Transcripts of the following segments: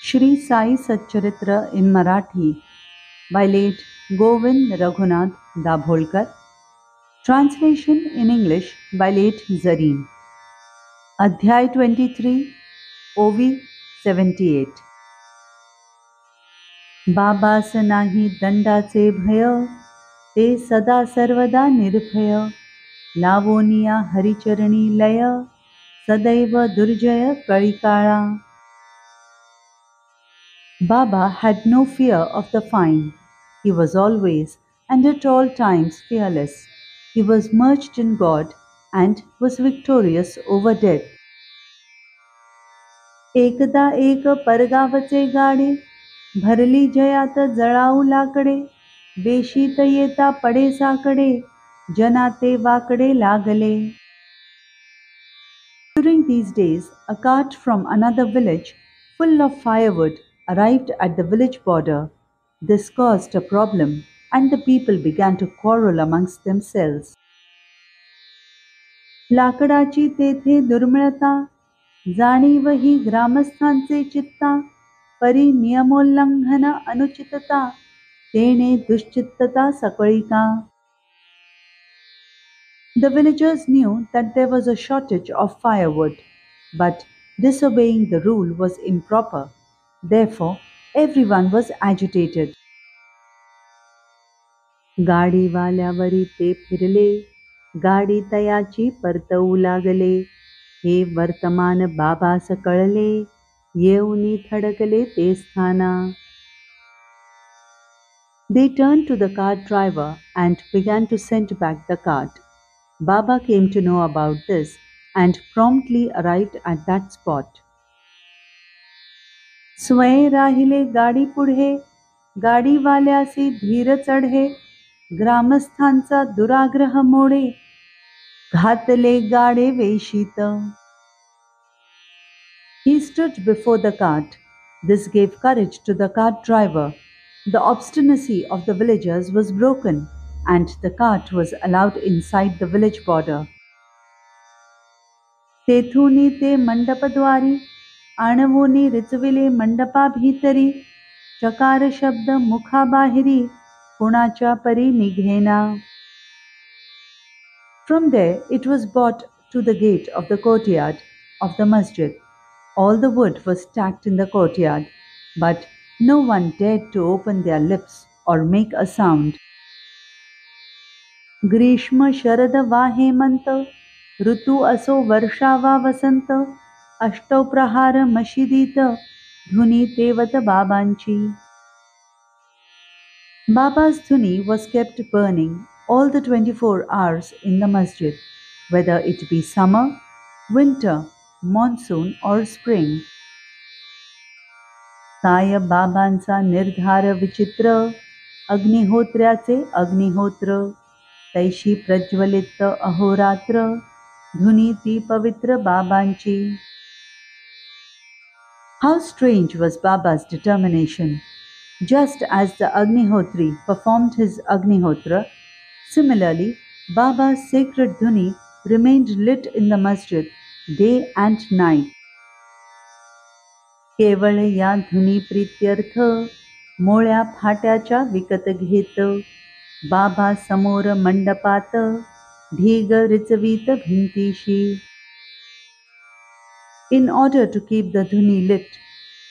Shri Sai Satcharitra in Marathi by late Govind Raghunath Dabholkar. Translation in English by late Zareen. Adhyay 23, OV 78. बाबास नाही दंडाचे भय, ते सदा सर्वदा निर्भय. लावोनिया हरिचरणी लय, सदैव दुर्जय कळिकाळा. Baba had no fear of the fine. He was always and at all times fearless. He was merged in God and was victorious over death. एकदा एक परगावचे गाडे, भरली जयात जळाऊ लाकडे. वेशीत येता पडे साकडे, जनाते वाकडे लागले. During these days, a cart from another village full of firewood arrived at the village border. This caused a problem, and the people began to quarrel amongst themselves. लाकडाची तेथे दुर्मिळता, जाणीव ही ग्रामस्थांचे चित्ता. परी नियमोल्लंघन अनुचितता, तेणे दुश्चित्तता सकळिका. The villagers knew that there was a shortage of firewood, but disobeying the rule was improper. Therefore, everyone was agitated. गाडीवाल्यावरी ते फिरले, गाडी तयाची परतवू लागले. हे वर्तमान बाबास कळले, येऊनी थडकले ते स्थाना. They turned to the cart driver and began to send back the cart. Baba came to know about this and promptly arrived at that spot. स्वयं राहिले गाडी पुढे, गाडीवाल्यासी धीर चढे. ग्रामस्थांचा दुराग्रह मोडे, घातले गाडे वेशीत. He stood before the cart. This gave courage to the cart driver. The obstinacy of the villagers was broken, and the cart was allowed inside the village border. तेथुनी ते मंडपद्वारी, आणवोनी रिचविले मंडपा भीतरी. चकार शब्द मुखाबाहेरी, कुणाच्या परी निघेना. From there it was brought to the gate of the courtyard of the masjid. All the wood was stacked in the courtyard, but no one dared to open their lips or make a sound. ग्रीष्म शरद वा हेमंत, ऋतू असो वर्षा वा वसंत. अष्टौ प्रहार मशिदीत, धुनी तेवत बाबांची. Baba's dhuni was kept burning all the 24 hours in the masjid, whether it be summer, winter, monsoon or spring. काय बाबांचा निर्धार विचित्र, अग्निहोत्र्याचे अग्निहोत्र. तैशी प्रज्वलित अहोरात्र, धुनी ती पवित्र बाबांची. How strange was Baba's determination! Just as the Agnihotri performed his Agnihotra, similarly Baba's sacred dhuni remained lit in the masjid day and night. केवळ या धुनी प्रीत्यर्थ, मोळ्या फाट्याच्या विकत घेत. बाबा समोर मंडपात, ढीग रिचवीत भिंतीशी. In order to keep the dhuni lit,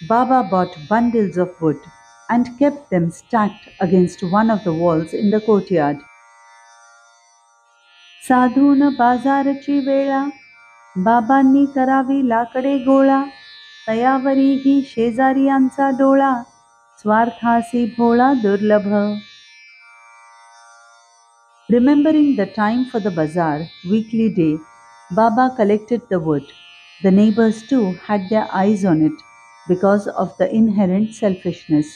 Baba bought bundles of wood and kept them stacked against one of the walls in the courtyard. साधून बाजारची वेळा, बाबांनी करावी लाकडे गोळा. तयावरी ही शेजारियांचा डोळा, स्वार्थासी भोळा दुर्लभ. Remembering the time for the bazaar, weekly day, Baba collected the wood. The neighbors too had their eyes on it because of the inherent selfishness.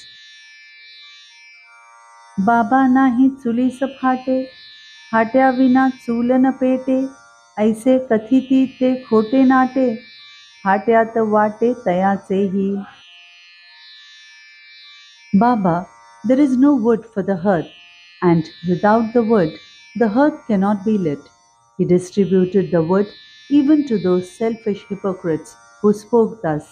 बाबा नाही चुलीस फाटे, फाट्या विना चूल न पेटे. ऐसे कथिती ते खोटे नाटे, फाट्यात वाटे तयाचेही. Baba, there is no wood for the hearth, and without the wood, the hearth cannot be lit. He distributed the wood even to those selfish hypocrites who spoke thus.